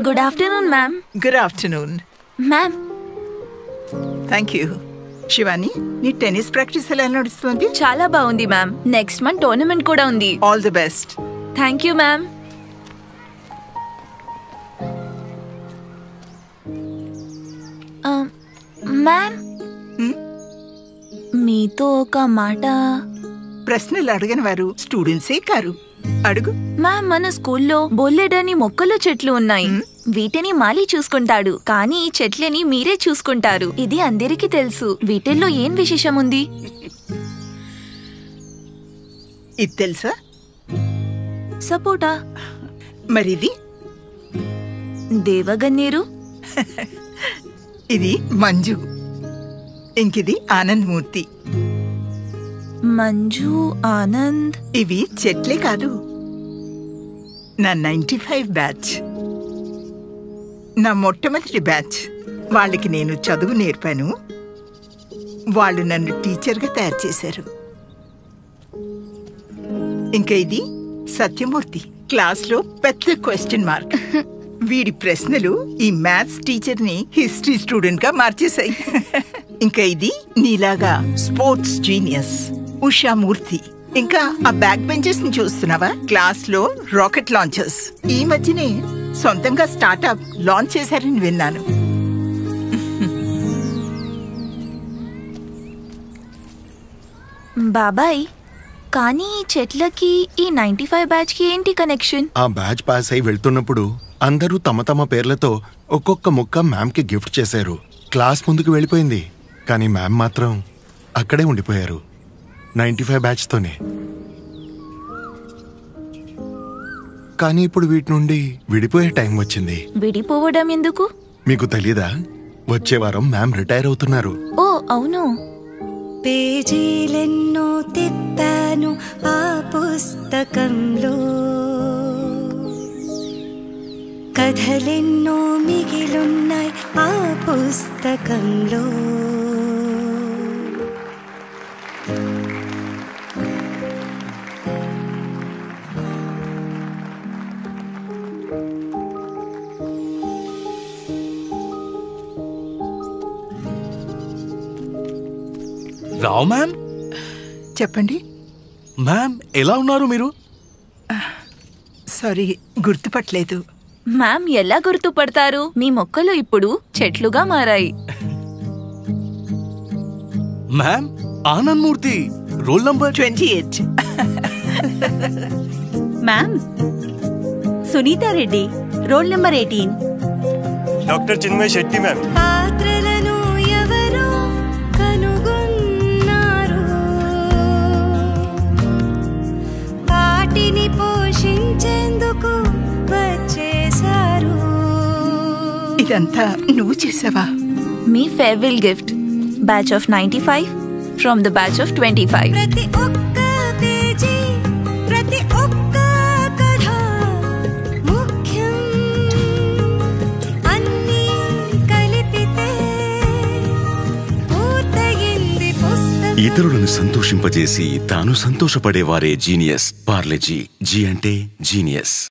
Good afternoon ma'am. Good afternoon ma'am. Thank you. Shivani, నీ tennis practice ఎలా నడుస్తుంది? చాలా బాగుంది మ్యామ్. నెక్స్ట్ మంత్ టోర్నమెంట్ కూడా ఉంది. All the best. Thank you ma'am. Ma'am, మీతో ఒక మాట. ప్రశ్నలు అడగని వారు స్టూడెంట్సే కారు. అడుగు. మ్యామ్, మన స్కూల్లో బొల్లేడని మొక్కలు చెట్లు ఉన్నాయి. వీటిని మాలి చూసుకుంటాడు, కానీ ఈ చెట్లని మీరే చూసుకుంటారు. ఇది అందరికీ తెలుసు. వీటిల్లో ఏం విశేషం ఉంది? ఇది తెలుసా? సపోటా. మరిది? దేవగన్నేరు. ఇది మంజు. ఇంకిది ఆనంద్ మూర్తి. మంజు, ఆనంద్. ఇవి చెట్లే కాదు, నా 95 బ్యాచ్. నా మొట్టమొదటి బ్యాచ్. వాళ్ళకి నేను చదువు నేర్పాను. వాళ్ళు నన్ను టీచర్గా తయారు చేశారు. ఇంకా ఇది సత్యమూర్తి. క్లాస్లో పెద్ద క్వశ్చన్ మార్క్. వీడి ప్రశ్నలు ఈ మ్యాథ్స్ టీచర్ని హిస్టరీ స్టూడెంట్గా మార్చేశాయి. ఇంకా ఇది నీలాగా స్పోర్ట్స్ జీనియస్ ఉషామూర్తి. ఇంకా ఆ బ్యాక్ బెంచెస్ ని చూస్తున్నావా? క్లాస్ లో రాకెట్ లాంచర్స్. ఈ మధ్యనే సొంతంగా స్టార్ట్అప్ లాంచ్ చేశారని విన్నాను. బాబాయ్, కానీ ఈ చెట్లకి ఈ 95 బ్యాచ్ కి ఏంటి కనెక్షన్? ఆ బ్యాచ్ పాస్ అయి వెళ్తున్నప్పుడు అందరూ తమ తమ పేర్లతో ఒక్కొక్క ముక్క మ్యామ్ కి గిఫ్ట్ చేశారు. క్లాస్ ముందుకు వెళ్ళిపోయింది, కానీ మ్యామ్ మాత్రం అక్కడే ఉండిపోయారు 95 బ్యాచ్ తోనే. కానీ ఇప్పుడు వీటి నుండి విడిపోయే టైం వచ్చింది. విడిపోవడం ఎందుకు? మీకు తెలీదా? వచ్చే వారం మ్యామ్ రిటైర్ అవుతున్నారు. ఓ అవును. పేజీలెన్నో తిప్పాను ఆ పుస్తకంలో, కథలెన్నో మిగిలున్నాయి ఆ పుస్తకంలో. రావు మ్యామ్. చెప్పండి మ్యామ్, ఎలా ఉన్నారు మీరు? సారీ, గుర్తుపట్టలేదు. మ్యామ్, ఎలా గుర్తుపడతారు? మీ మొక్కలు ఇప్పుడు చెట్లుగా మారాయి. Ma'am, Anand Murthy, roll number 28. Ma'am, Sunita Reddy, roll number 18. Doctor Chinmay Shetty ma'am. పాత్రలను ఎవరో కనుగొన్నారు, వాటిని పోషించేందుకు వచ్చేశారు. ఇదంతా నువ్వు చేసావా? మీ farewell gift, batch of 95 from the batch of 25. ప్రతి ఒక్క పేజీ, ప్రతి ఒక్క కథ ముఖ్యం. అన్నీ కలిపితే పూర్తయింది పుస్తకం. ఇతరులను సంతోషింపజేసి తాను సంతోషపడేవారే జీనియస్. పార్లేజీ. జీ అంటే జీనియస్.